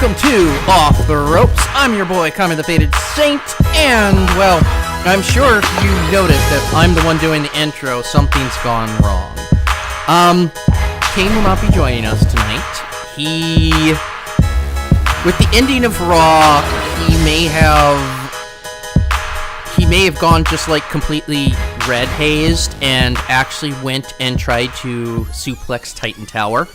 welcome to Off the Ropes. I'm your boy, Carmen the Faded Saint, and, well, I'm sure if you noticed that I'm the one doing the intro, something's gone wrong. Kane will not be joining us tonight. With the ending of Raw, he may have gone just like completely red hazed and actually went and tried to suplex Titan Tower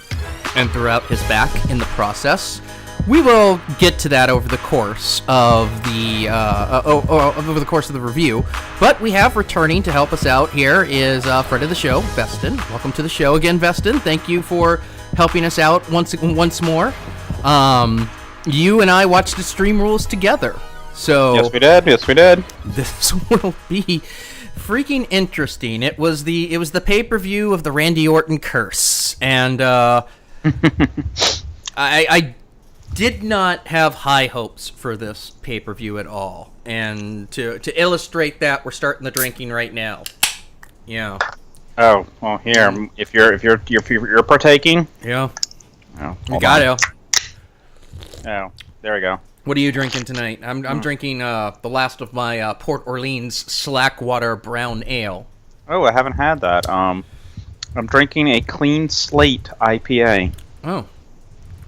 and threw out his back in the process. We will get to that over the course of the review. But we have returning to help us out here is friend of the show, Veston. Welcome to the show again, Veston. Thank you for helping us out once more. You and I watched Extreme Rules together. So Yes, we did. This will be freaking interesting. It was the pay-per-view of the Randy Orton curse, and I did not have high hopes for this pay-per-view at all. And to illustrate that, we're starting the drinking right now. Yeah. Oh, well, here, if you're partaking. Yeah. Oh, You got it. Oh, there we go. What are you drinking tonight? I'm drinking the last of my Port Orleans Slackwater Brown Ale. Oh, I haven't had that. I'm drinking a Clean Slate IPA. Oh.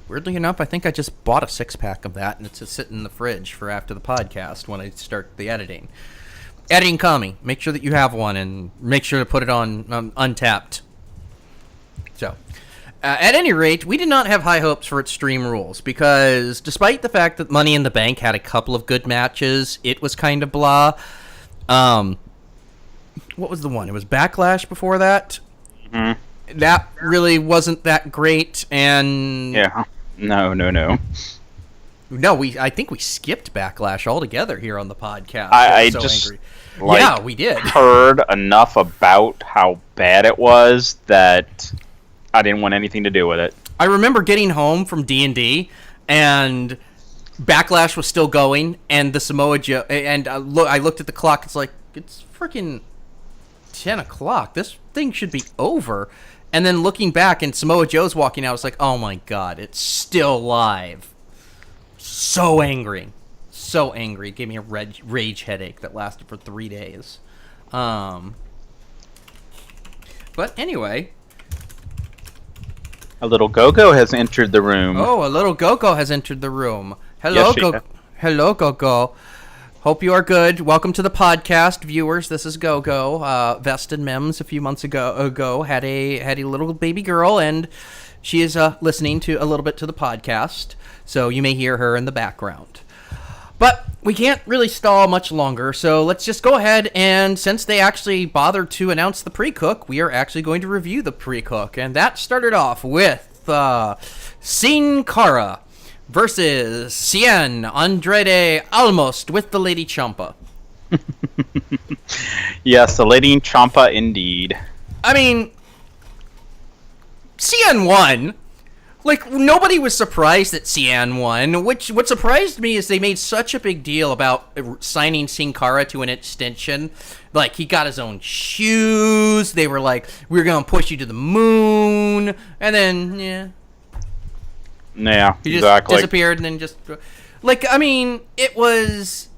Weirdly enough, I think I just bought a 6-pack of that, and it's just sitting in the fridge for after the podcast when I start the editing. Editing Kami, make sure that you have one, and make sure to put it on Untapped. So, at any rate, we did not have high hopes for Extreme Rules, because despite the fact that Money in the Bank had a couple of good matches, it was kind of blah. What was the one? It was Backlash before that? Mm-hmm. That really wasn't that great, and... Yeah. No. No, I think we skipped Backlash altogether here on the podcast. I so just... angry. Like, yeah, we did. Heard enough about how bad it was that I didn't want anything to do with it. I remember getting home from D&D, and Backlash was still going, and the Samoa Joe... And I looked at the clock, it's like, it's freaking 10 o'clock. This thing should be over. And then looking back, and Samoa Joe's walking out, it's like, oh my god, it's still live. So angry. So angry. It gave me a rage headache that lasted for 3 days. But anyway... A little Go-Go has entered the room. Oh, a little Go-Go has entered the room. Hello, Yes, Hello, Go-Go. Hope you are good. Welcome to the podcast, viewers. This is Go-Go. Veston Mims a few months ago had a little baby girl, and she is listening to a little bit to the podcast, so you may hear her in the background. But we can't really stall much longer, so let's just go ahead, and since they actually bothered to announce the pre-cook, we are actually going to review the pre-cook, and that started off with Cara versus Cien Andrade Almost with the Lady Ciampa. Yes, the Lady Ciampa indeed. I mean, Cien won. Like, nobody was surprised that Cien won. What surprised me is they made such a big deal about signing Sin Cara to an extension. Like, he got his own shoes. They were like, we're going to push you to the moon. And then, yeah. Yeah, he just exactly. disappeared and then just... Like, I mean, it was...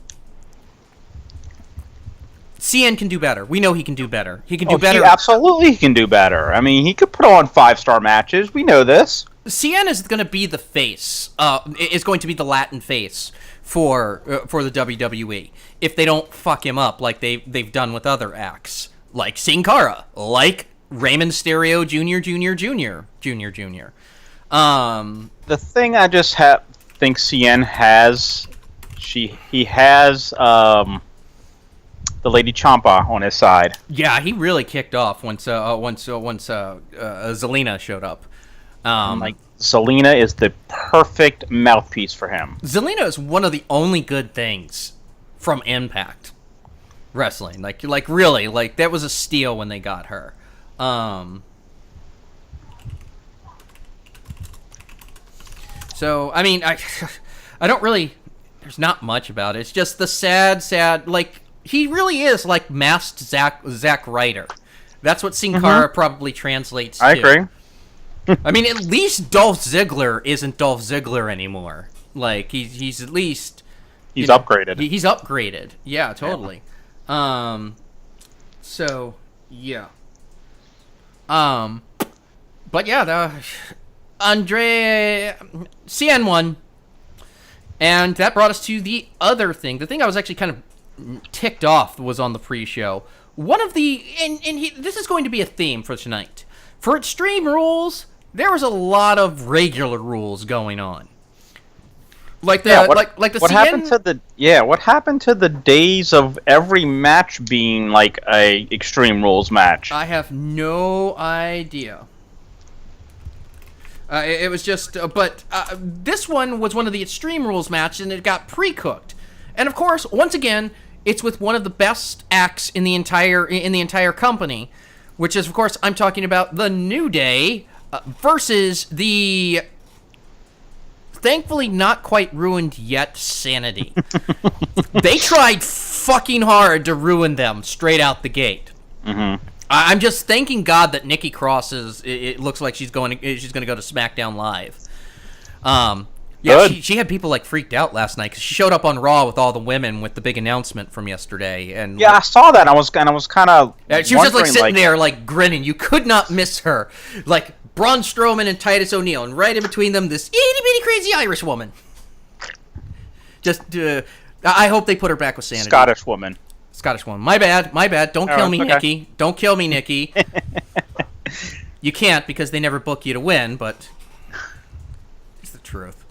Cien can do better. We know he can do better. He can do better. He absolutely can do better. I mean, he could put on 5-star matches. We know this. Cien is going to be the face. Is going to be the Latin face for the WWE if they don't fuck him up like they've done with other acts, like Sin Cara, like Rey Mysterio Jr. The thing I just think Cien has, he has the Lady Ciampa on his side. Yeah, he really kicked off once Zelina showed up. Like, Zelina is the perfect mouthpiece for him. Zelina is one of the only good things from Impact Wrestling. Like really, like that was a steal when they got her. So I mean, I don't really. There's not much about it. It's just the sad. Like, he really is like masked Zack Ryder. That's what Sin Cara probably translates to. I agree. I mean, at least Dolph Ziggler isn't Dolph Ziggler anymore. Like he's at least he's upgraded. He's upgraded. Yeah, totally. Yeah. So yeah. But yeah, CN won, and that brought us to the other thing. The thing I was actually kind of ticked off was on the pre-show. One of the this is going to be a theme for tonight. For Extreme Rules, there was a lot of regular rules going on. Like the what CN? Happened to the days of every match being like a Extreme Rules match? I have no idea. It was just, but this one was one of the Extreme Rules matches, and it got pre-cooked. And of course, once again, it's with one of the best acts in the entire company, which is, of course, I'm talking about the New Day versus the thankfully not quite ruined yet Sanity. They tried fucking hard to ruin them straight out the gate. Mm-hmm. I'm just thanking God that Nikki Cross it looks like she's going to go to SmackDown Live. Yeah, she had people like freaked out last night because she showed up on Raw with all the women with the big announcement from yesterday. And yeah, I saw that. I was kind of. She was just like sitting there, like grinning. You could not miss her. Like Braun Strowman and Titus O'Neil, and right in between them, this itty bitty crazy Irish woman. Just, I hope they put her back with Sanity. Scottish woman. My bad. Don't kill me, Nikki. Don't kill me, Nikki. You can't because they never book you to win, but it's the truth.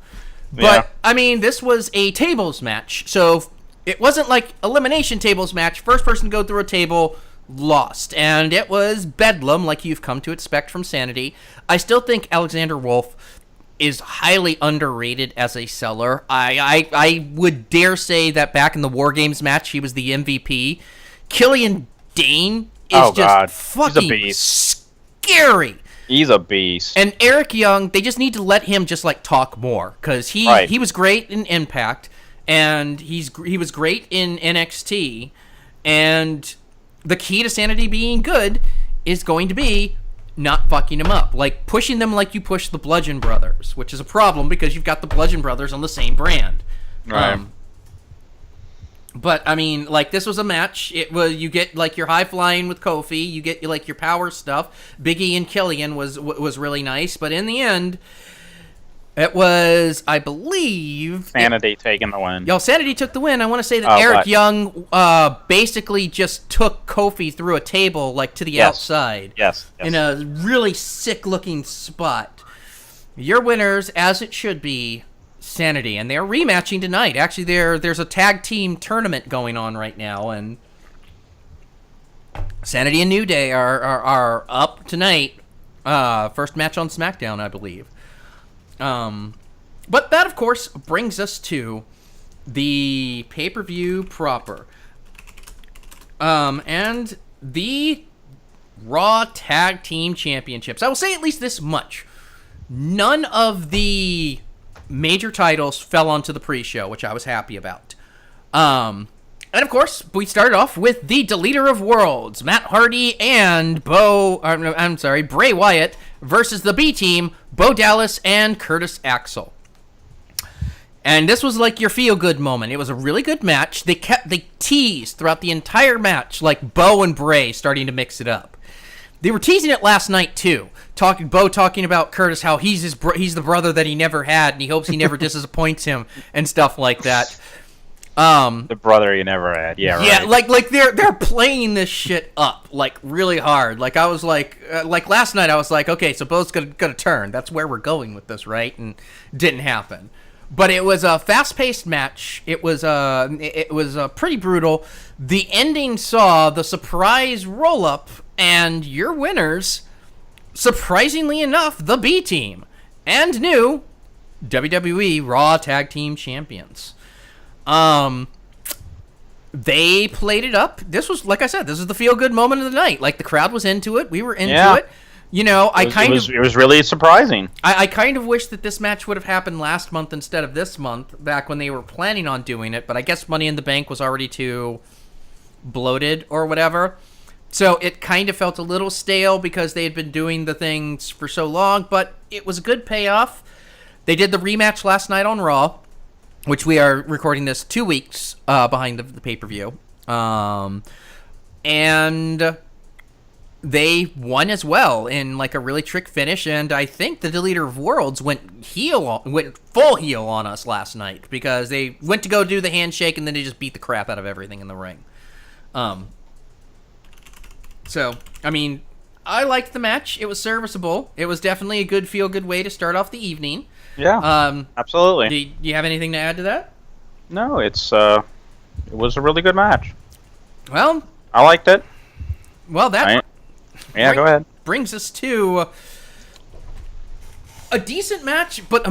But, yeah. I mean, this was a tables match, so it wasn't like elimination tables match. First person to go through a table lost, and it was bedlam like you've come to expect from Sanity. I still think Alexander Wolf is highly underrated as a seller. I would dare say that back in the War Games match, he was the MVP. Killian Dane is fucking scary. He's a beast. And Eric Young, they just need to let him just like talk more, because he was great in Impact, and he was great in NXT, and the key to Sanity being good is going to be not fucking them up. Like, pushing them like you push the Bludgeon Brothers, which is a problem because you've got the Bludgeon Brothers on the same brand. Right. But, I mean, like, this was a match. You get, like, your high-flying with Kofi. You get, like, your power stuff. Big E and Killian was really nice. But in the end, it was, I believe... Sanity taking the win. Sanity took the win. I want to say that Eric Young basically just took Kofi through a table, like, to the outside. Yes. In a really sick-looking spot. Your winners, as it should be, Sanity. And they're rematching tonight. Actually, there's a tag team tournament going on right now, and Sanity and New Day are up tonight. First match on SmackDown, I believe. But that, of course, brings us to the pay-per-view proper. And the Raw Tag Team Championships. I will say at least this much. None of the major titles fell onto the pre-show, which I was happy about. And, of course, we started off with the Deleter of Worlds, Matt Hardy and Bray Wyatt versus the B-Team, Bo Dallas and Curtis Axel. And this was like your feel-good moment. It was a really good match. They teased throughout the entire match, like Bo and Bray starting to mix it up. They were teasing it last night, too. Bo talking about Curtis, how he's the brother that he never had, and he hopes he never disappoints him, and stuff like that. The brother you never had, yeah, right. Yeah, like they're playing this shit up, like, really hard. Like, I was like last night, I was like, okay, so Bo's gonna turn. That's where we're going with this, right? And didn't happen. But it was a fast-paced match. It was pretty brutal. The ending saw the surprise roll-up, and your winners, surprisingly enough, the B-Team, and new WWE Raw Tag Team Champions. They played it up. This was, like I said, this is the feel-good moment of the night. Like, the crowd was into it. We were into it. You know, it was really surprising. I kind of wish that this match would have happened last month instead of this month, back when they were planning on doing it, but I guess Money in the Bank was already too bloated or whatever. So it kind of felt a little stale because they had been doing the things for so long, but it was a good payoff. They did the rematch last night on Raw. which we are recording this 2 weeks behind the pay-per-view. And they won as well in like a really trick finish, and I think the Deleter of Worlds went full heel on us last night because they went to go do the handshake and then they just beat the crap out of everything in the ring. So, I mean, I liked the match. It was serviceable. It was definitely a good feel-good way to start off the evening. Yeah, absolutely. Do you have anything to add to that? No, it was a really good match. Well, I liked it. Well, that go ahead. Brings us to a decent match, but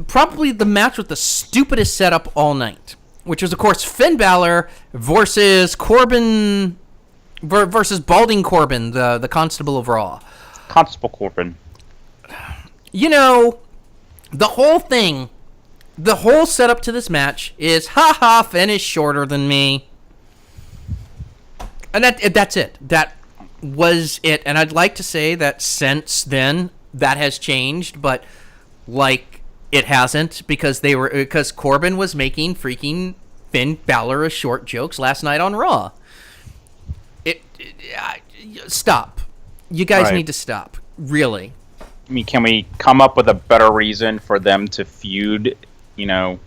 probably the match with the stupidest setup all night, which was, of course, Finn Balor versus Corbin versus Balding Corbin, the Constable of Raw. Constable Corbin. You know, the whole setup to this match is, ha-ha, Finn is shorter than me. And that's it. That was it. And I'd like to say that since then, that has changed, but, like, it hasn't, because Corbin was making freaking Finn Balor short jokes last night on Raw. Stop. You guys need to stop. Really. I mean, can we come up with a better reason for them to feud, I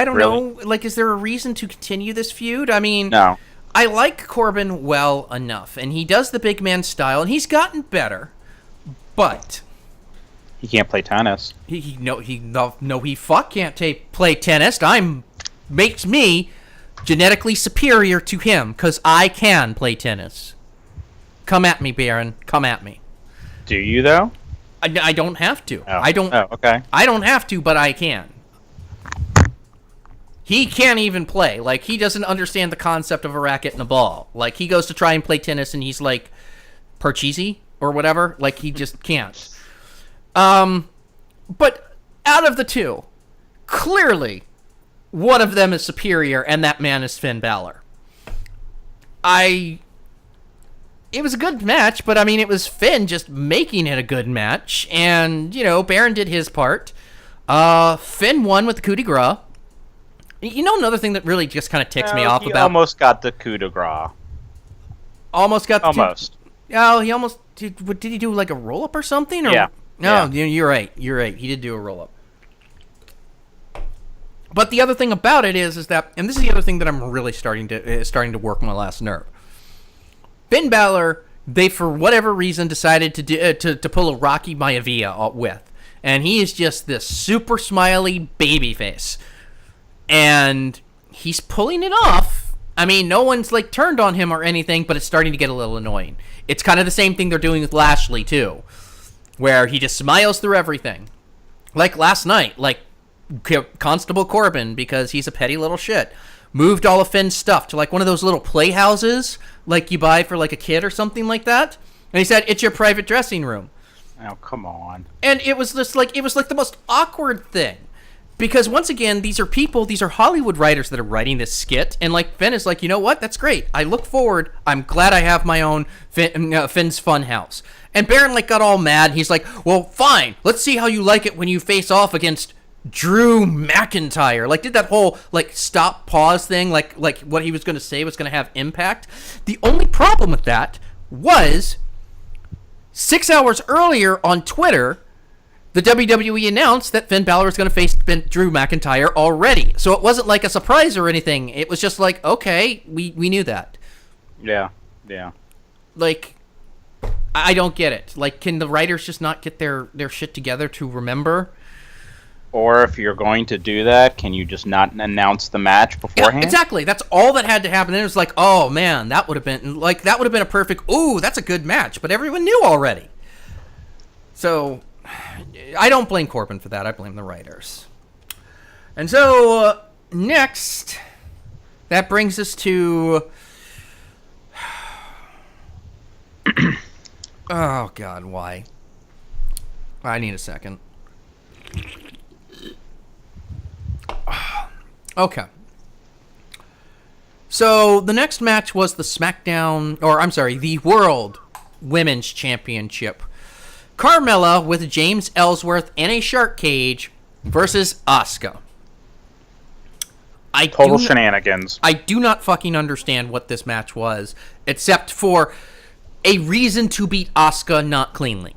don't know. Like, is there a reason to continue this feud? I mean... No. I like Corbin well enough, and he does the big man style, and he's gotten better, but... He can't play tennis. He can't play tennis. Makes me genetically superior to him, because I can play tennis. Come at me, Baron. Come at me. Do you, though? I don't have to. Oh. I don't. Oh, okay. I don't have to, but I can. He can't even play. Like, he doesn't understand the concept of a racket and a ball. Like, he goes to try and play tennis, and he's like, Parcheesi or whatever. Like, he just can't. But out of the two, clearly, one of them is superior, and that man is Finn Balor. It was a good match, but, I mean, it was Finn just making it a good match, and, Baron did his part. Finn won with the coup de grace. Another thing that really just kind of ticks me off he about... almost got the coup de grace. Almost got the... Almost. Oh, he almost... Did he do, like, a roll-up or something? Or... Yeah. No, you're right. You're right. He did do a roll-up. But the other thing about it is that... And this is the other thing that I'm really starting to work my last nerve. Finn Balor, they, for whatever reason, decided to pull a Rocky Maivia with. And he is just this super smiley babyface. And he's pulling it off. I mean, no one's, like, turned on him or anything, but it's starting to get a little annoying. It's kind of the same thing they're doing with Lashley, too, where he just smiles through everything. Like last night, like, Constable Corbin, because he's a petty little shit, moved all of Finn's stuff to, like, one of those little playhouses, like you buy for, like, a kid or something like that. And he said, it's your private dressing room. Oh, come on. And it was just, like, the most awkward thing. Because, once again, these are Hollywood writers that are writing this skit, and, like, Finn is like, you know what, that's great. I look forward. I'm glad I have my own Finn's Fun House. And Baron, like, got all mad. He's like, well, fine. Let's see how you like it when you face off against Drew McIntyre. Like, did that whole, like, stop, pause thing, like what he was going to say was going to have impact. The only problem with that was 6 hours earlier on Twitter, the WWE announced that Finn Balor was going to face Drew McIntyre already. So it wasn't like a surprise or anything. It was just like, okay, we knew that. Yeah. Like, I don't get it. Like, can the writers just not get their shit together to remember? Or if you're going to do that, can you just not announce the match beforehand? Yeah, exactly. That's all that had to happen. And it was like, oh, man, that would have been a perfect, ooh, that's a good match. But everyone knew already. So... I don't blame Corbin for that. I blame the writers. And so, next, that brings us to... Oh, God, why? I need a second. Okay. So, the next match was the World Women's Championship. Carmella with James Ellsworth in a shark cage versus Asuka. Total shenanigans. I do not fucking understand what this match was, except for a reason to beat Asuka not cleanly.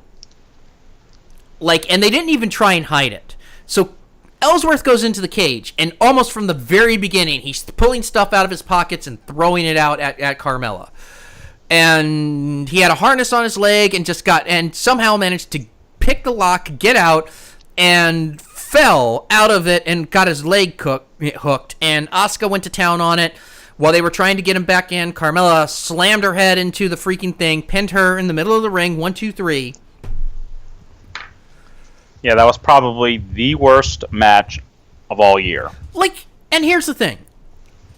And they didn't even try and hide it. So Ellsworth goes into the cage, and almost from the very beginning, he's pulling stuff out of his pockets and throwing it out at Carmella. And he had a harness on his leg and somehow managed to pick the lock, get out, and fell out of it and got his leg hooked. And Asuka went to town on it. While they were trying to get him back in, Carmella slammed her head into the freaking thing, pinned her in the middle of the ring, 1, 2, 3. Yeah, that was probably the worst match of all year. And here's the thing.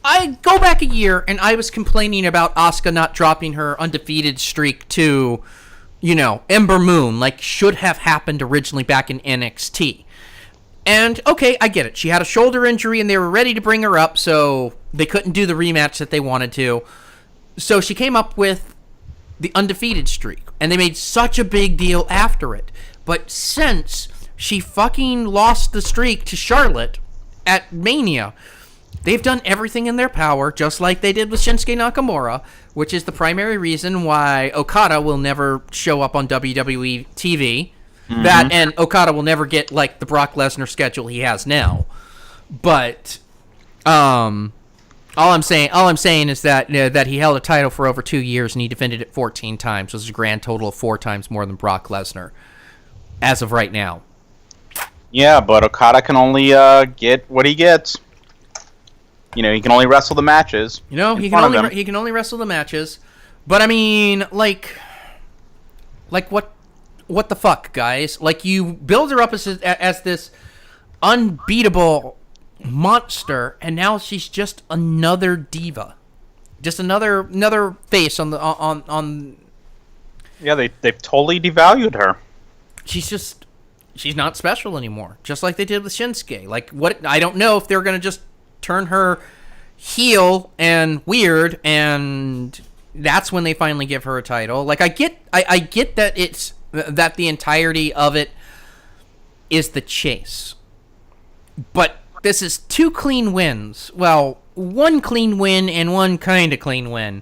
I go back a year, and I was complaining about Asuka not dropping her undefeated streak to, Ember Moon, should have happened originally back in NXT. And, okay, I get it. She had a shoulder injury, and they were ready to bring her up, so they couldn't do the rematch that they wanted to. So she came up with the undefeated streak, and they made such a big deal after it. But since she fucking lost the streak to Charlotte at Mania, they've done everything in their power, just like they did with Shinsuke Nakamura, which is the primary reason why Okada will never show up on WWE TV. Mm-hmm. That and Okada will never get the Brock Lesnar schedule he has now. But all I'm saying is that that he held a title for over 2 years and he defended it 14 times, which is a grand total of 4 times more than Brock Lesnar as of right now. Yeah, but Okada can only get what he gets. He can only wrestle the matches. He can only wrestle the matches. But I mean, what the fuck, guys? You build her up as this unbeatable monster, and now she's just another diva, just another face on the. Yeah, they've totally devalued her. She's not special anymore, just like they did with Shinsuke. What I don't know if they're gonna just turn her heel and weird, and that's when they finally give her a title. I get that it's that the entirety of it is the chase, but this is 2 clean wins. Well, 1 clean win and 1 kind of clean win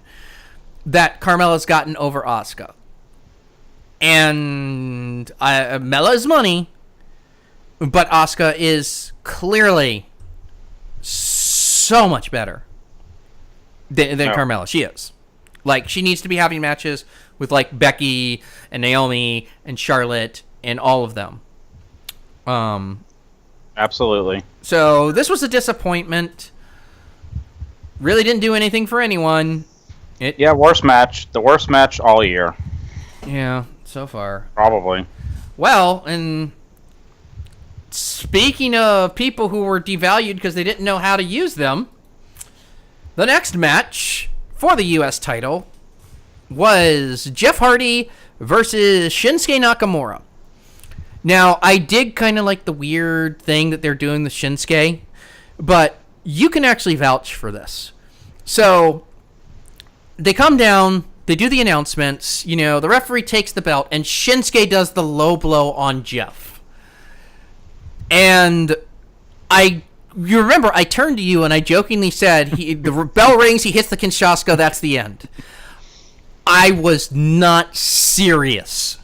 that Carmella's gotten over Asuka. And Mella's money, but Asuka is clearly so much better than Carmella. She is. She needs to be having matches with Becky and Naomi and Charlotte and all of them. Absolutely. So this was a disappointment. Really didn't do anything for anyone. Worst match. The worst match all year. Yeah, so far. Probably. Well, and speaking of people who were devalued because they didn't know how to use them, the next match for the U.S. title was Jeff Hardy versus Shinsuke Nakamura. Now, I did kind of like the weird thing that they're doing with Shinsuke, but you can actually vouch for this. So, they come down, they do the announcements, the referee takes the belt, and Shinsuke does the low blow on Jeff. And you remember, I turned to you and I jokingly said, the bell rings, he hits the Kinshasa, that's the end. I was not serious.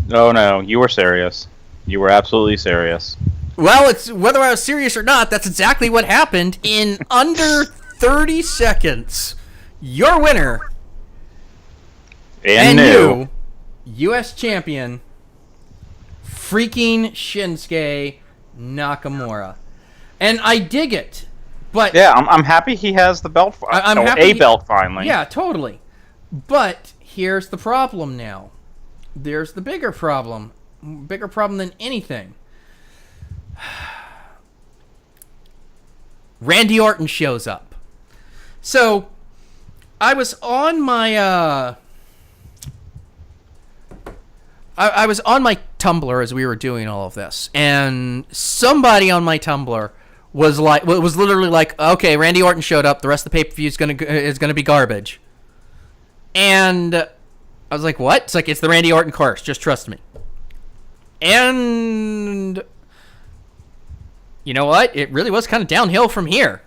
No, you were serious. You were absolutely serious. Well, it's whether I was serious or not, that's exactly what happened in under 30 seconds. Your winner and new U.S. champion, freaking Shinsuke Nakamura. And I dig it, but yeah, I'm happy he has the belt. I'm happy belt finally. Yeah, totally. But here's the problem now. There's the bigger problem than anything. Randy Orton shows up. So I was on my I was on my Tumblr as we were doing all of this, and somebody on my Tumblr was literally like, okay, Randy Orton showed up, the rest of the pay-per-view is gonna be garbage. And I was like, what? It's the Randy Orton curse, just trust me. And you know what? It really was kind of downhill from here.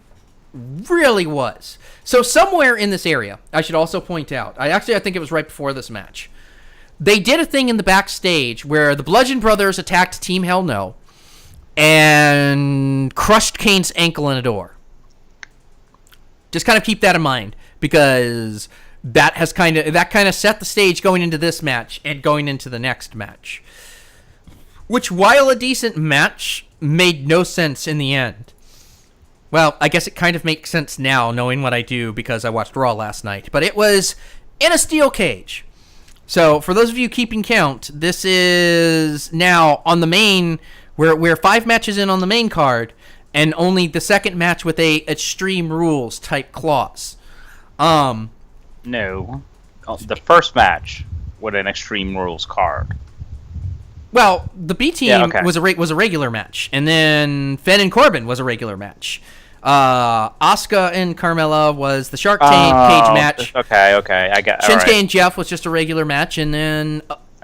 Really was. So somewhere in this area, I should also point out, I think it was right before this match, they did a thing in the backstage where the Bludgeon Brothers attacked Team Hell No and crushed Kane's ankle in a door. Just kind of keep that in mind, because that kind of set the stage going into this match and going into the next match, which, while a decent match, made no sense in the end. Well, I guess it kind of makes sense now, knowing what I do, because I watched Raw last night. But it was in a steel cage. So, for those of you keeping count, this is now on the main. We're 5 matches in on the main card, and only the second match with a Extreme Rules type clause. No, the first match with an Extreme Rules card. Well, the B team was a regular match, and then Finn and Corbin was a regular match. Asuka and Carmella was the Shark Tank cage match. Okay, I got Shinsuke and Jeff was just a regular match, and then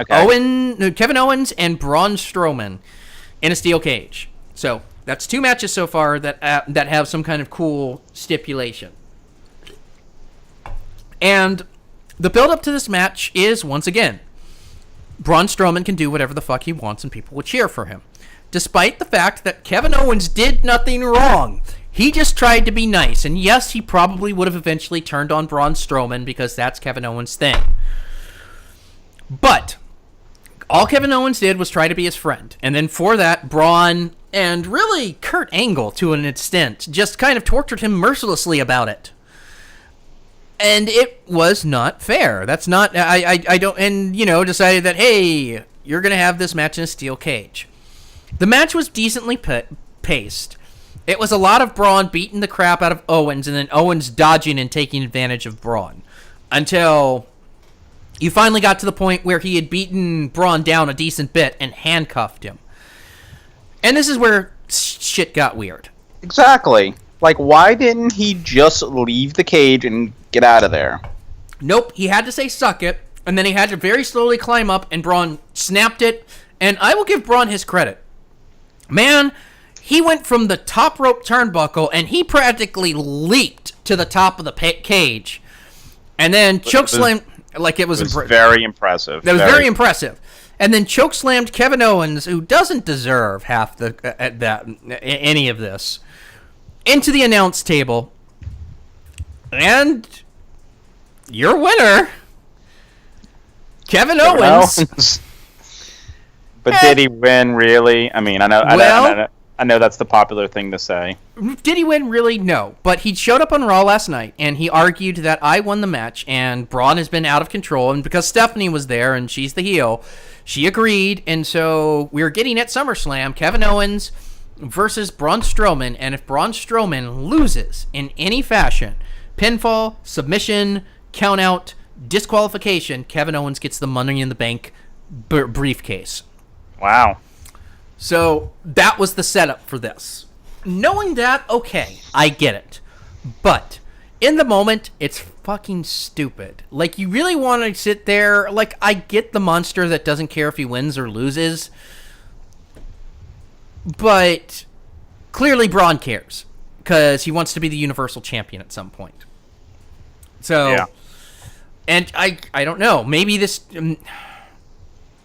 Kevin Owens and Braun Strowman in a steel cage. So that's 2 matches so far that have some kind of cool stipulation. And the build-up to this match is, once again, Braun Strowman can do whatever the fuck he wants and people will cheer for him. Despite the fact that Kevin Owens did nothing wrong. He just tried to be nice. And yes, he probably would have eventually turned on Braun Strowman, because that's Kevin Owens' thing. But all Kevin Owens did was try to be his friend. And then for that, Braun, and really Kurt Angle to an extent, just kind of tortured him mercilessly about it. And it was not fair. That's not, I don't, and, decided that, hey, you're going to have this match in a steel cage. The match was decently paced. It was a lot of Braun beating the crap out of Owens, and then Owens dodging and taking advantage of Braun. Until you finally got to the point where he had beaten Braun down a decent bit and handcuffed him. And this is where shit got weird. Exactly. Like, why didn't he just leave the cage and get out of there? Nope, he had to say suck it, and then he had to very slowly climb up, and Braun snapped it, and I will give Braun his credit. Man, he went from the top rope turnbuckle, and he practically leaped to the top of the cage, and then chokeslammed, like it was very impressive. That was very impressive. And then chokeslammed Kevin Owens, who doesn't deserve half any of this, into the announce table. And your winner, Kevin Owens. But did he win, really? I mean, I know that's the popular thing to say. Did he win, really? No. But he showed up on Raw last night, and he argued that I won the match, and Braun has been out of control, and because Stephanie was there, and she's the heel, she agreed, and so we're getting at SummerSlam, Kevin Owens versus Braun Strowman, and if Braun Strowman loses in any fashion, pinfall, submission, countout, disqualification, Kevin Owens gets the Money in the Bank briefcase. Wow. So that was the setup for this. Knowing that, okay, I get it. But in the moment, it's fucking stupid. Like, you really want to sit there, like, I get the monster that doesn't care if he wins or loses, but clearly Braun cares, because he wants to be the Universal Champion at some point. So, yeah. And I don't know, maybe this...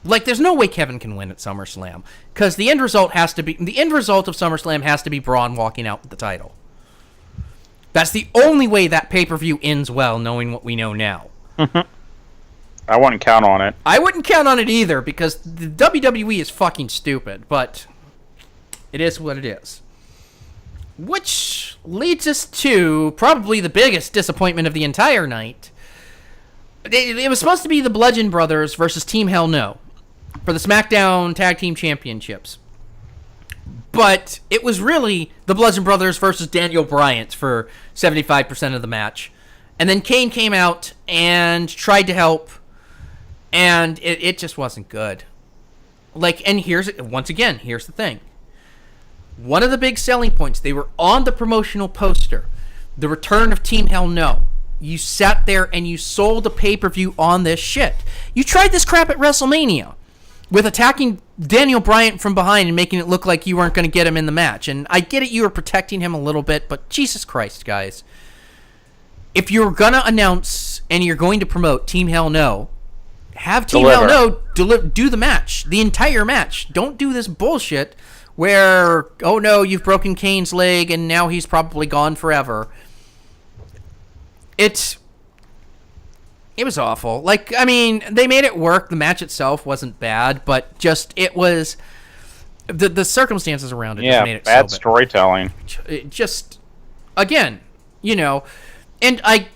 Like, there's no way Kevin can win at SummerSlam, because the end result of SummerSlam has to be Braun walking out with the title. That's the only way that pay-per-view ends well, knowing what we know now. I wouldn't count on it. I wouldn't count on it either, because the WWE is fucking stupid, but it is what it is. Which leads us to probably the biggest disappointment of the entire night. It was supposed to be the Bludgeon Brothers versus Team Hell No for the SmackDown Tag Team Championships. But it was really the Bludgeon Brothers versus Daniel Bryan for 75% of the match. And then Kane came out and tried to help, and it just wasn't good. Like, and here's the thing. One of the big selling points, they were on the promotional poster, the return of Team Hell No. You sat there and you sold a pay-per-view on this shit. You tried this crap at WrestleMania. with attacking Daniel Bryan from behind and making it look like you weren't going to get him in the match. And I get it, you were protecting him a little bit, but Jesus Christ, guys. If you're going to announce and you're going to promote Team Hell No, have Team Hell No do the match, the entire match. Don't do this bullshit where, oh no, you've broken Kane's leg and now he's probably gone forever. It was awful. Like, I mean, they made it work. The match itself wasn't bad, but just, it was, the circumstances around it just made it bad so storytelling. It just, again, you know, and I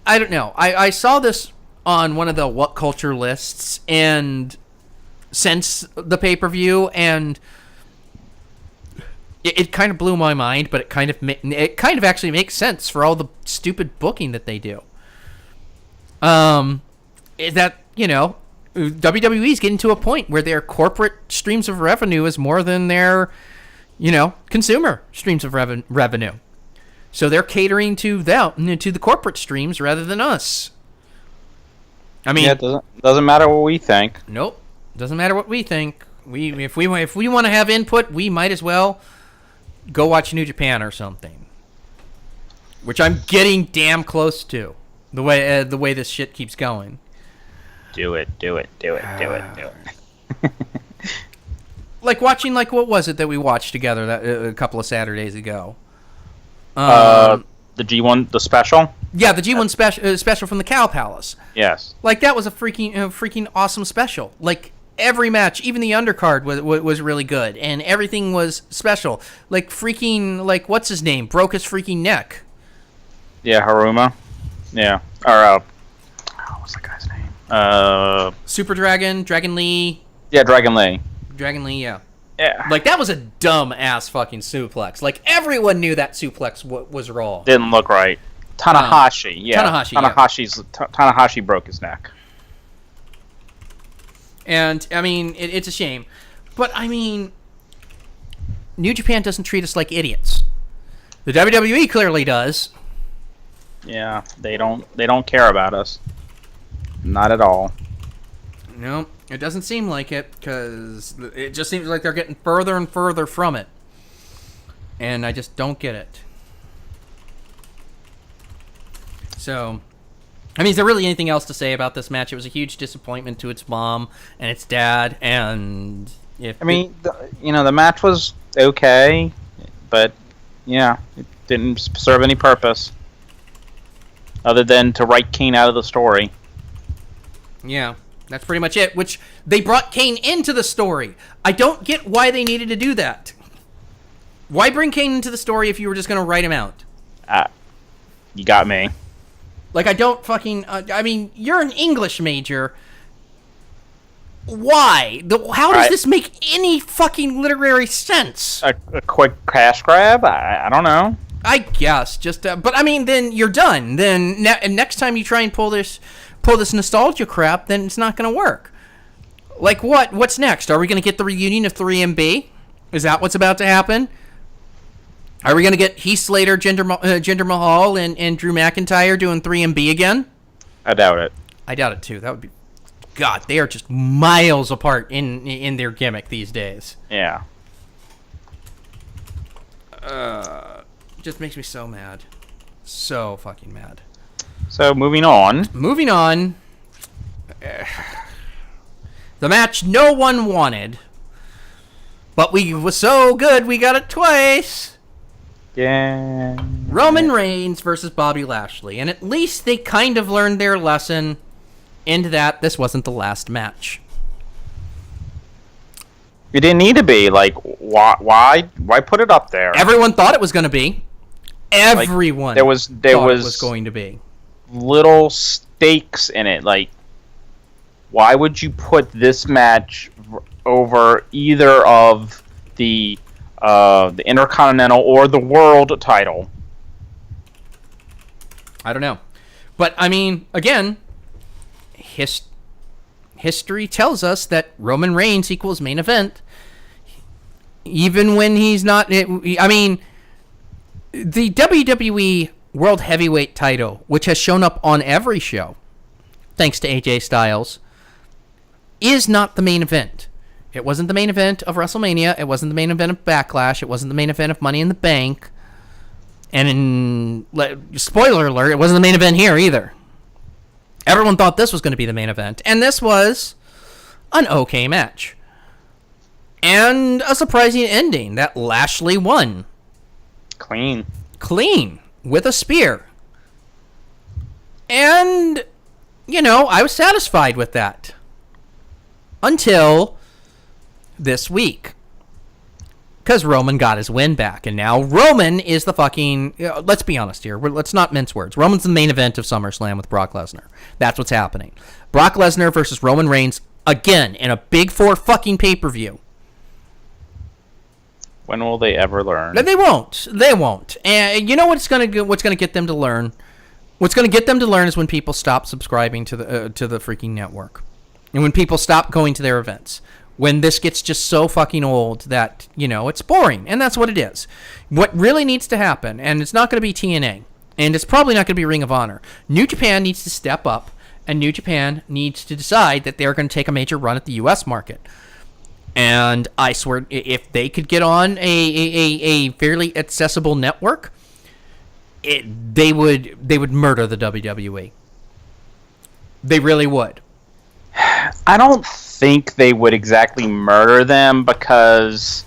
don't know. I saw this on one of the What Culture lists and since the pay-per-view, and it kind of blew my mind, but it kind of actually makes sense for all the stupid booking that they do. Is that, you know, WWE's getting to a point where their corporate streams of revenue is more than their, you know, consumer streams of revenue. So they're catering to the corporate streams rather than us. I mean, it doesn't matter what we think. Nope, doesn't matter what we think. If we want to have input, we might as well go watch New Japan or something, which I'm getting damn close to. The way this shit keeps going. Do it. Like watching, like, what was it that we watched together a couple of Saturdays ago? The G1, the special? Yeah, the G1 special from the Cow Palace. Yes. Like, that was a freaking awesome special. Like, every match, even the undercard was really good, and everything was special. Like, freaking, like, what's his name? Broke his freaking neck. Yeah, Haruma. Yeah. Or, what's that guy's name? Super Dragon, Dragon Lee. Yeah, Dragon Lee. Dragon Lee, yeah. Yeah. Like, that was a dumb-ass fucking suplex. Like, everyone knew that suplex was wrong. Didn't look right. Tanahashi, Tanahashi broke his neck. And, I mean, it's a shame. But, I mean, New Japan doesn't treat us like idiots. The WWE clearly does. Yeah, they don't care about us. Not at all. No, it doesn't seem like it, because it just seems like they're getting further and further from it. And I just don't get it. So, I mean, is there really anything else to say about this match? It was a huge disappointment to its mom and its dad, and the match was okay, but yeah, it didn't serve any purpose other than to write Kane out of the story. Yeah, that's pretty much it. Which they brought Kane into the story. I don't get why they needed to do that. Why bring Kane into the story if you were just going to write him out? You got me. Like, I don't fucking... I mean, you're an English major. Why? How does this make any fucking literary sense? A quick cash grab? I don't know. I guess. Just, but, I mean, then you're done. Then next time you try and pull this nostalgia crap, then it's not going to work. Like, what? What's next? Are we going to get the reunion of 3MB? Is that what's about to happen? Are we going to get Heath Slater, Jinder Mahal, and Drew McIntyre doing 3MB again? I doubt it. I doubt it, too. That would be... God, they are just miles apart in their gimmick these days. Yeah. Just makes me so mad. So fucking mad. So, moving on. The match no one wanted. But we was so good, we got it twice. Yeah. Roman Reigns versus Bobby Lashley. And at least they kind of learned their lesson into that this wasn't the last match. It didn't need to be. Like, why put it up there? Everyone thought it was going to be. Everyone thought it was going to be. Little stakes in it. Like, why would you put this match over either of the Intercontinental or the World title? I don't know. But, I mean, again, history tells us that Roman Reigns equals main event. Even when he's not... I mean, the WWE World Heavyweight title, which has shown up on every show, thanks to AJ Styles, is not the main event. It wasn't the main event of WrestleMania. It wasn't the main event of Backlash. It wasn't the main event of Money in the Bank. And spoiler alert, it wasn't the main event here either. Everyone thought this was going to be the main event. And this was an okay match. And a surprising ending that Lashley won. Clean. With a spear. And, I was satisfied with that. Until this week. Because Roman got his win back. And now Roman is the fucking... let's be honest here. Let's not mince words. Roman's the main event of SummerSlam with Brock Lesnar. That's what's happening. Brock Lesnar versus Roman Reigns again in a Big Four fucking pay-per-view. When will they ever learn? They won't. And you know what's going to get them to learn? What's going to get them to learn is when people stop subscribing to the freaking network. And when people stop going to their events. When this gets just so fucking old that, it's boring. And that's what it is. What really needs to happen, and it's not going to be TNA, and it's probably not going to be Ring of Honor. New Japan needs to step up, and New Japan needs to decide that they're going to take a major run at the U.S. market. And I swear, if they could get on a fairly accessible network, they would murder the WWE. They really would. I don't think they would exactly murder them because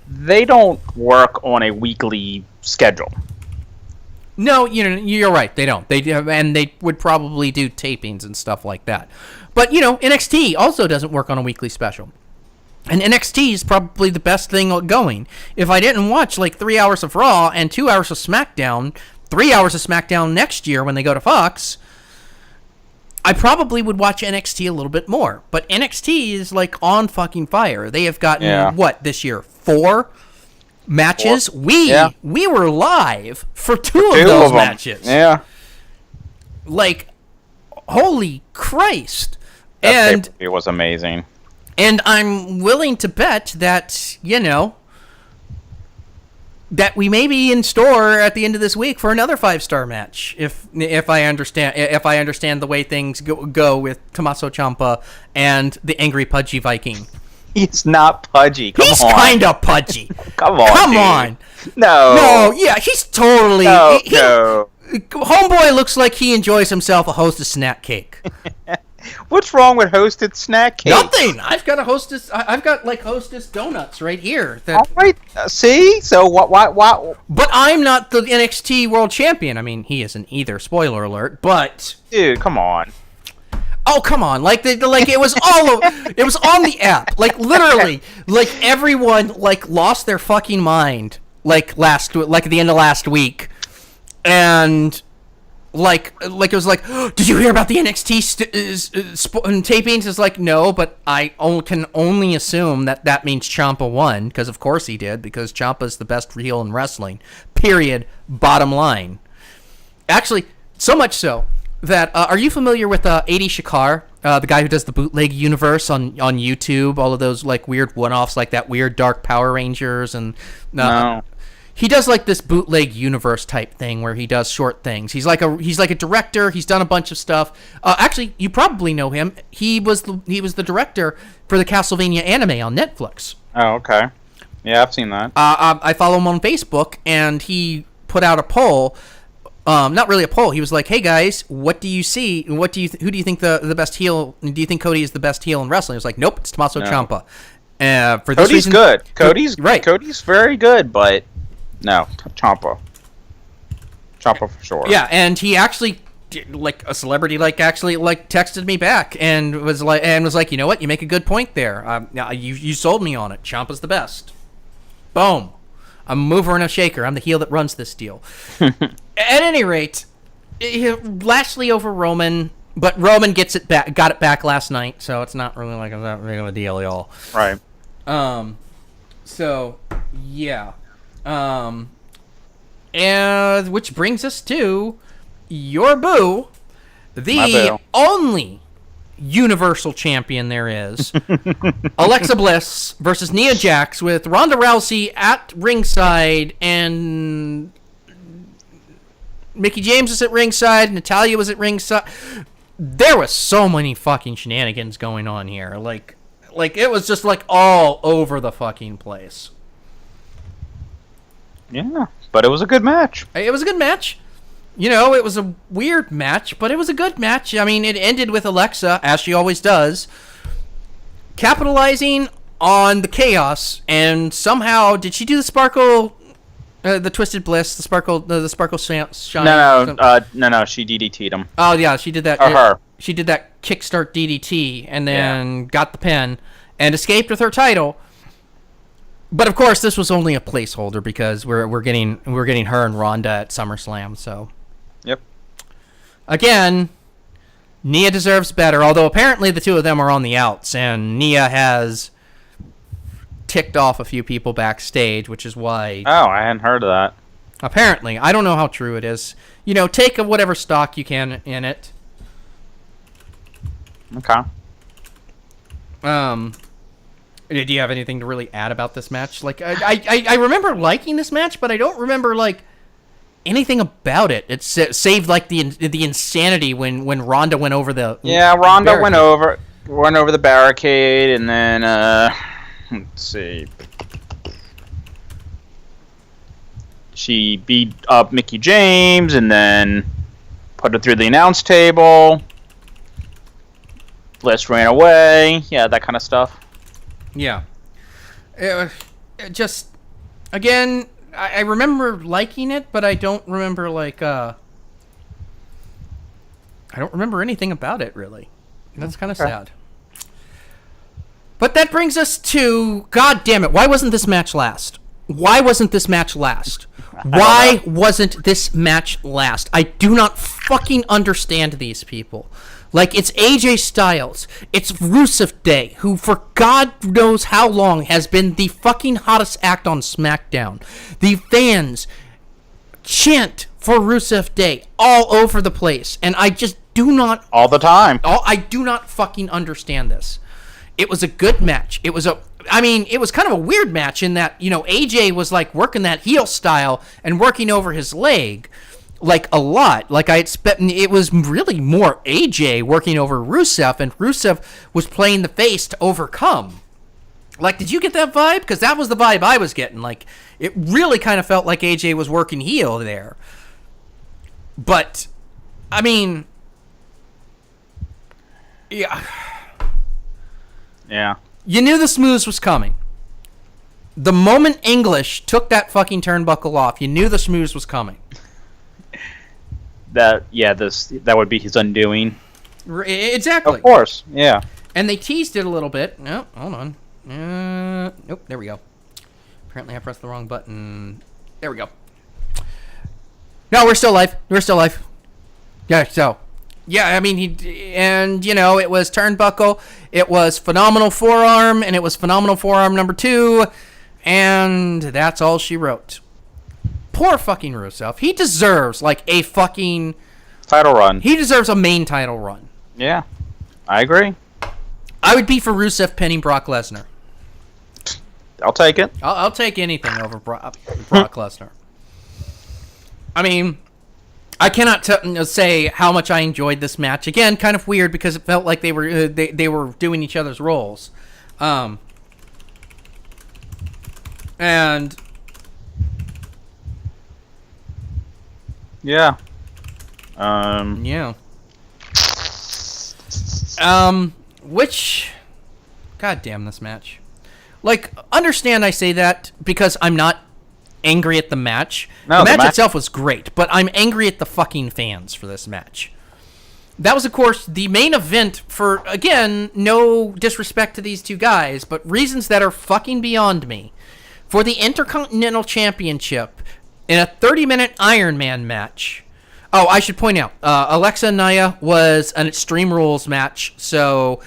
they don't work on a weekly schedule. No, you're right. They don't. And they would probably do tapings and stuff like that. But NXT also doesn't work on a weekly special. And NXT is probably the best thing going. If I didn't watch 3 hours of Raw and 2 hours of SmackDown, 3 hours of SmackDown next year when they go to Fox, I probably would watch NXT a little bit more. But NXT is on fucking fire. They have gotten, this year? 4 matches? 4. We were live for two of those matches. Yeah. Holy Christ. And it was amazing. And I'm willing to bet that, that we may be in store at the end of this week for another 5-star match. If I understand the way things go with Tommaso Ciampa and the angry pudgy Viking. He's not pudgy. He's kind of pudgy. Come on. No, yeah, he's totally. No. Homeboy looks like he enjoys himself a Hostess snack cake. What's wrong with Hostess snack cake? Nothing. I've got Hostess donuts right here. All right. See? So what? But I'm not the NXT World Champion. I mean, he isn't either. Spoiler alert. But dude, come on. Oh, come on. It was it was on the app. Literally, everyone lost their fucking mind at the end of last week. And it was did you hear about the NXT tapings? It's no, but I can only assume that means Ciampa won, because of course he did, because Ciampa's the best heel in wrestling. Period. Bottom line. Actually, so much so that are you familiar with A.D. Shakar, the guy who does the Bootleg Universe on YouTube? All of those weird one-offs, that weird Dark Power Rangers and no. He does this Bootleg Universe type thing where he does short things. He's like a director. He's done a bunch of stuff. Actually, you probably know him. He was the director for the Castlevania anime on Netflix. Oh, okay. Yeah, I've seen that. I follow him on Facebook, and he put out a poll. Not really a poll. He was like, "Hey guys, what do you see? Who do you think the best heel? Do you think Cody is the best heel in wrestling?" He was like, "Nope, it's Tommaso Ciampa." For this Cody's reason, good. Cody's right. Cody's very good, but no, Ciampa for sure. Yeah, and he actually, a celebrity, actually texted me back and was like, you know what? You make a good point there. You sold me on it. Ciampa's the best. Boom. I'm a mover and a shaker. I'm the heel that runs this deal. At any rate, Lashley over Roman, but Roman got it back last night, so it's not really that big of a deal at all. Right. So yeah. And which brings us to your boo, the only Universal Champion there is, Alexa Bliss versus Nia Jax, with Ronda Rousey at ringside, and Mickie James was at ringside, Natalya was at ringside. There was so many fucking shenanigans going on here. Like, it was just, like, all over the fucking place. Yeah, but it was a good match. It was a good match. You know, it was a weird match, but it was a good match. I mean, it ended with Alexa, as she always does, capitalizing on the chaos, and somehow, did she do the sparkle, the Twisted Bliss, the sparkle shine? No, she DDT'd him. Oh, yeah, she did that. Or her. She did that kickstart DDT, and then got the pin, and escaped with her title. But of course, this was only a placeholder because we're getting her and Ronda at SummerSlam. So, yep. Again, Nia deserves better. Although apparently the two of them are on the outs, and Nia has ticked off a few people backstage, which is why. Oh, I hadn't heard of that. Apparently, I don't know how true it is. You know, take whatever stock you can in it. Okay. Do you have anything to really add about this match? Like, I remember liking this match, but I don't remember, like, anything about it. It saved, like, the insanity when Ronda went over the Ronda barricade. went over the barricade, and then, let's see. She beat up Mickie James, and then put her through the announce table. Bliss ran away. Yeah, that kind of stuff. Yeah. It just, again, I remember liking it, but I don't remember, like, I don't remember anything about it, really. That's kind of sad. But that brings us to, God damn it, why wasn't this match last? Why wasn't this match last? Why wasn't this match last? I do not fucking understand these people. Like, it's AJ Styles, it's Rusev Day, who for God knows how long has been the fucking hottest act on SmackDown. The fans chant for Rusev Day all over the place, and I just do not... All the time. I do not fucking understand this. It was a good match. It was kind of a weird match in that, you know, AJ was, like, working that heel style and working over his leg, like, a lot. Like, I expect it was really more AJ working over Rusev, and Rusev was playing the face to overcome. Like, did you get that vibe? Because that was the vibe I was getting. Like, it really kind of felt like AJ was working heel there. But, I mean, yeah. Yeah. You knew the smooths was coming. The moment English took that fucking turnbuckle off, you knew the smooths was coming. That would be his undoing. Exactly. Of course, yeah. And they teased it a little bit. No, hold on. Nope, there we go. Apparently I pressed the wrong button. There we go. No, we're still live. Yeah, so. Yeah, I mean, it was turnbuckle, it was phenomenal forearm, and it was phenomenal forearm number 2, and that's all she wrote. Poor fucking Rusev. He deserves, like, a fucking... title run. He deserves a main title run. Yeah, I agree. I would be for Rusev pinning Brock Lesnar. I'll take it. I'll take anything over Brock Lesnar. I mean... I cannot say how much I enjoyed this match. Again, kind of weird because it felt like they were doing each other's roles, and yeah, which, God damn this match. Like, understand I say that because I'm not angry at the match. No, the match itself was great, but I'm angry at the fucking fans for this match. That was, of course, the main event for, again, no disrespect to these two guys, but reasons that are fucking beyond me. For the Intercontinental Championship in a 30-minute Iron Man match. Oh, I should point out, Alexa and Nia was an Extreme Rules match, so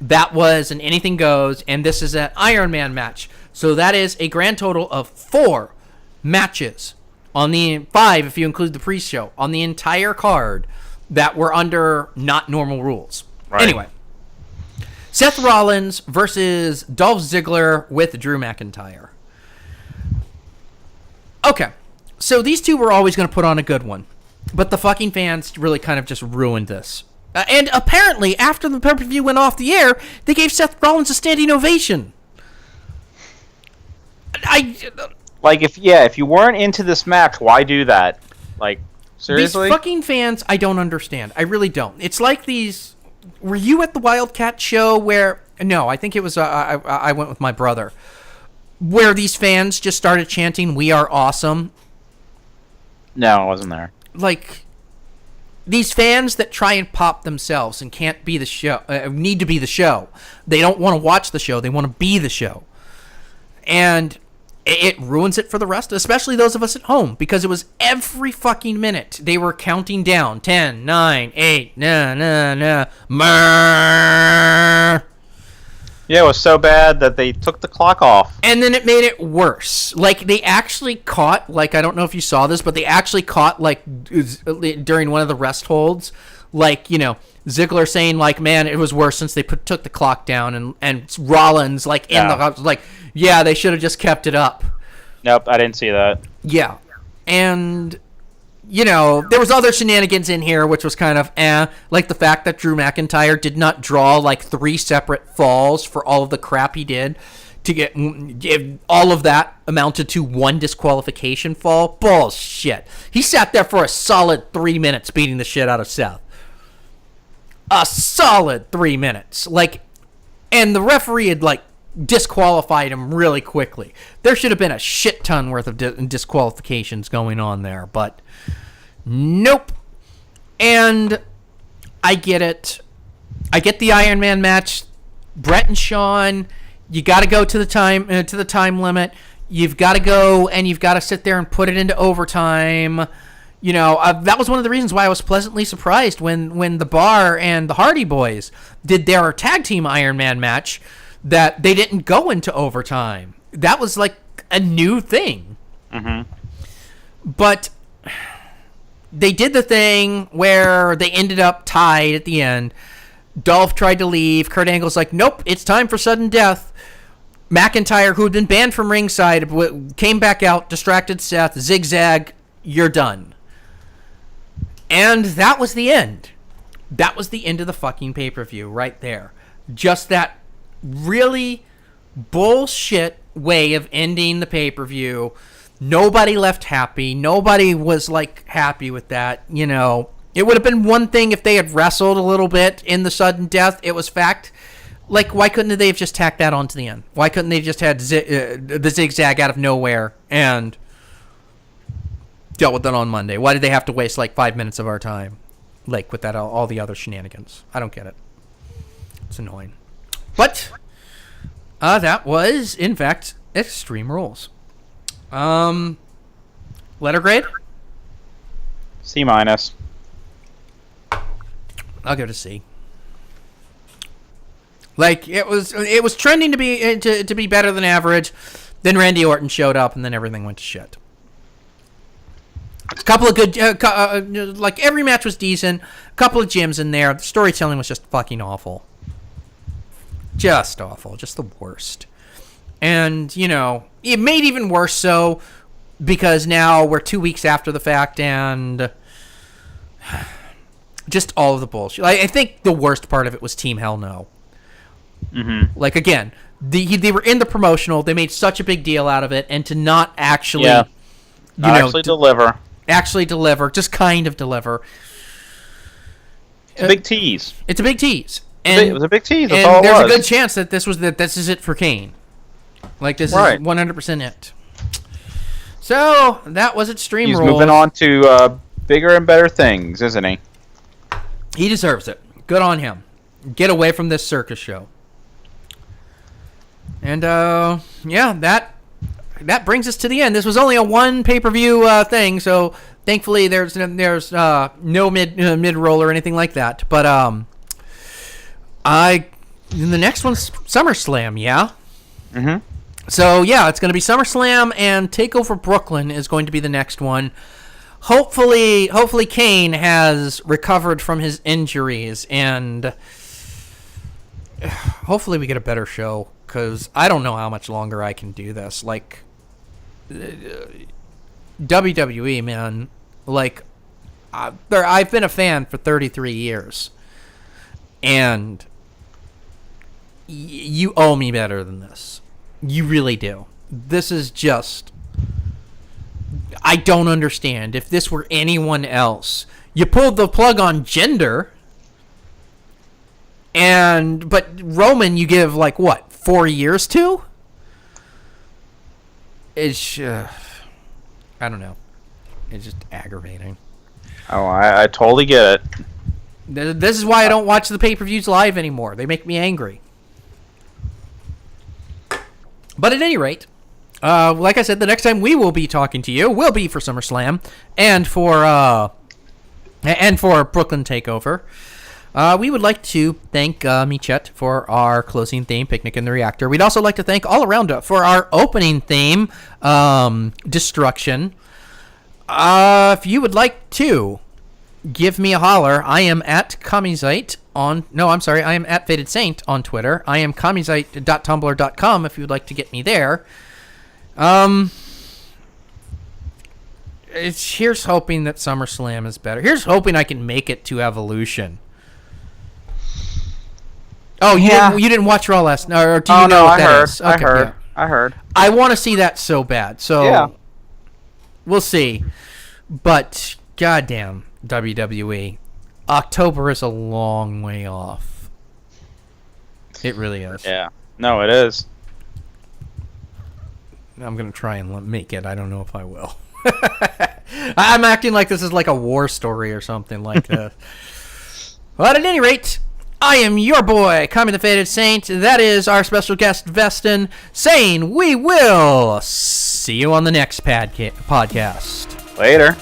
that was an anything goes, and this is an Iron Man match. So that is a grand total of 4 matches on the 5 if you include the pre-show on the entire card that were under not normal rules. Right. Anyway, Seth Rollins versus Dolph Ziggler with Drew McIntyre. Okay, so these two were always going to put on a good one, but the fucking fans really kind of just ruined this. And apparently, after the pay-per-view went off the air, they gave Seth Rollins a standing ovation. If you weren't into this match, why do that? Like, seriously? These fucking fans, I don't understand. I really don't. It's like these... Were you at the Wildcat show where... No, I think it was... I went with my brother. Where these fans just started chanting, "We are awesome." No, I wasn't there. Like... These fans that try and pop themselves and can't be the show... need to be the show. They don't want to watch the show. They want to be the show. And... it ruins it for the rest, especially those of us at home, because it was every fucking minute they were counting down 10, 9, 8, murr. Yeah, it was so bad that they took the clock off. And then it made it worse. Like, they actually caught, like, I don't know if you saw this, but they actually caught, like, during one of the rest holds, like, you know, Ziggler saying, like, man, it was worse since they took the clock down, and Rollins, like, like, yeah, they should have just kept it up. Nope, I didn't see that. Yeah. And, you know, there was other shenanigans in here, which was kind of like the fact that Drew McIntyre did not draw, like, 3 separate falls for all of the crap he did to get all of that amounted to 1 disqualification fall. Bullshit. He sat there for a solid 3 minutes beating the shit out of Seth. A solid 3 minutes. Like, and the referee had, like, disqualified him really quickly. There should have been a shit ton worth of disqualifications going on there, but nope. And I get it. I get the Iron Man match. Brett and Shawn, you got to go to the time limit. You've got to go and you've got to sit there and put it into overtime. You know, that was one of the reasons why I was pleasantly surprised when the Bar and the Hardy Boys did their tag team Iron Man match, that they didn't go into overtime. That was like a new thing. Mm-hmm. But they did the thing where they ended up tied at the end. Dolph tried to leave. Kurt Angle's like, nope, it's time for sudden death. McIntyre, who had been banned from ringside, came back out, distracted Seth, zigzag, you're done. And that was the end. That was the end of the fucking pay-per-view right there. Just that really bullshit way of ending the pay-per-view. Nobody left happy. Nobody was, like, happy with that. You know, it would have been one thing if they had wrestled a little bit in the sudden death. It was fact. Like, why couldn't they have just tacked that onto the end? Why couldn't they have just had the zigzag out of nowhere and dealt with it on Monday? Why did they have to waste, like, 5 minutes of our time? Like, with that, all the other shenanigans. I don't get it. It's annoying. But that was, in fact, Extreme Rules. Letter grade? C-. I'll give it a C. Like, it was trending to be better than average. Then Randy Orton showed up, and then everything went to shit. A couple of good, like, every match was decent. A couple of gems in there. The storytelling was just fucking awful. Just awful. Just the worst. And, you know, it made even worse so because now we're 2 weeks after the fact and just all of the bullshit. I think the worst part of it was Team Hell No. Mm-hmm. Like, again, they were in the promotional. They made such a big deal out of it, and to not actually, deliver. Actually deliver, just kind of deliver. It's a big tease. It's a big tease. And, it was a big tease. That's all it there's was. a good chance that this is it for Kane. Like, this is 100% it. So, that was Extreme Rules. He's moving on to bigger and better things, isn't he? He deserves it. Good on him. Get away from this circus show. And, yeah, that brings us to the end. This was only a one pay-per-view thing, so thankfully there's no mid-roll or anything like that. But, the next one's SummerSlam, yeah? Mm-hmm. So, yeah, it's going to be SummerSlam, and TakeOver Brooklyn is going to be the next one. Hopefully Kane has recovered from his injuries, and hopefully we get a better show, because I don't know how much longer I can do this. Like, WWE, man, like, I've been a fan for 33 years. And you owe me better than this. You really do. This is just... I don't understand. If this were anyone else, you pulled the plug on gender, but Roman you give, like, what, 4 years to? It's, I don't know. It's just aggravating. Oh, I totally get it. This is why I don't watch the pay-per-views live anymore. They make me angry. But at any rate, like I said, the next time we will be talking to you will be for SummerSlam and for Brooklyn Takeover. We would like to thank Michet for our closing theme, Picnic in the Reactor. We'd also like to thank All Around for our opening theme, Destruction. If you would like to give me a holler, I am at Kamizite on... No, I'm sorry. I am at Faded Saint on Twitter. I am Kamizite.tumblr.com if you would like to get me there. Here's hoping that SummerSlam is better. Here's hoping I can make it to Evolution. Oh, you didn't watch Raw last night, or do you know what that is? Okay, I heard. I want to see that so bad. So yeah. We'll see. But goddamn, WWE, October is a long way off. It really is. Yeah. No, it is. I'm gonna try and make it. I don't know if I will. I'm acting like this is like a war story or something like that. But at any rate, I am your boy, Kami the Faded Saint. That is our special guest, Veston, saying we will see you on the next podcast. Later.